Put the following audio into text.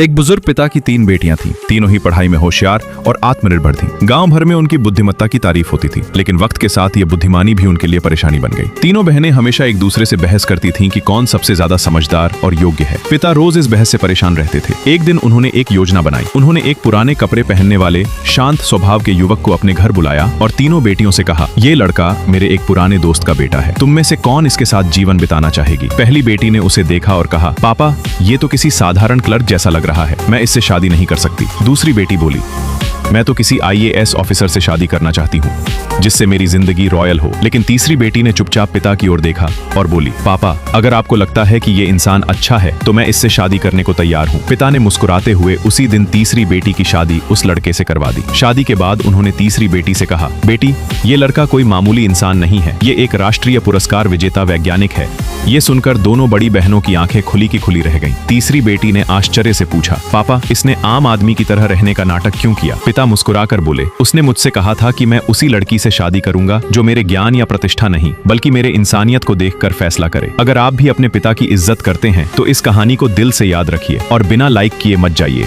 एक बुजुर्ग पिता की 3 बेटियां थीं। तीनों ही पढ़ाई में होशियार और आत्मनिर्भर थीं। गांव भर में उनकी बुद्धिमत्ता की तारीफ होती थी, लेकिन वक्त के साथ ये बुद्धिमानी भी उनके लिए परेशानी बन गई। तीनों बहनें हमेशा एक दूसरे से बहस करती थीं कि कौन सबसे ज्यादा समझदार और योग्य है। पिता रोज इस बहस से परेशान रहते थे। एक दिन उन्होंने एक योजना बनाई। उन्होंने एक पुराने कपड़े पहनने वाले शांत स्वभाव के युवक को अपने घर बुलाया और तीनों बेटियों से कहा, ये लड़का मेरे एक पुराने दोस्त का बेटा है। तुम में से कौन इसके साथ जीवन बिताना चाहेगी? पहली बेटी ने उसे देखा और कहा, पापा, ये तो किसी साधारण क्लर्क जैसा लग रहा है, मैं इससे शादी नहीं कर सकती। दूसरी बेटी बोली, मैं तो किसी IAS ऑफिसर से शादी करना चाहती हूँ, जिससे मेरी जिंदगी रॉयल हो। लेकिन तीसरी बेटी ने चुपचाप पिता की ओर देखा और बोली, पापा, अगर आपको लगता है कि ये इंसान अच्छा है तो मैं इससे शादी करने को तैयार हूँ। पिता ने मुस्कुराते हुए उसी दिन तीसरी बेटी की शादी उस लड़के से करवा दी। शादी के बाद उन्होंने तीसरी बेटी से कहा, बेटी, ये लड़का कोई मामूली इंसान नहीं है, ये एक राष्ट्रीय पुरस्कार विजेता वैज्ञानिक है। ये सुनकर दोनों बड़ी बहनों की आंखें खुली की खुली रह गईं। तीसरी बेटी ने आश्चर्य से पूछा, पापा, इसने आम आदमी की तरह रहने का नाटक क्यों किया? पिता मुस्कुराकर बोले, उसने मुझसे कहा था कि मैं उसी लड़की से शादी करूंगा जो मेरे ज्ञान या प्रतिष्ठा नहीं, बल्कि मेरे इंसानियत को देखकर फैसला करे। अगर आप भी अपने पिता की इज्जत करते हैं तो इस कहानी को दिल से याद रखिए और बिना लाइक किए मत जाइए।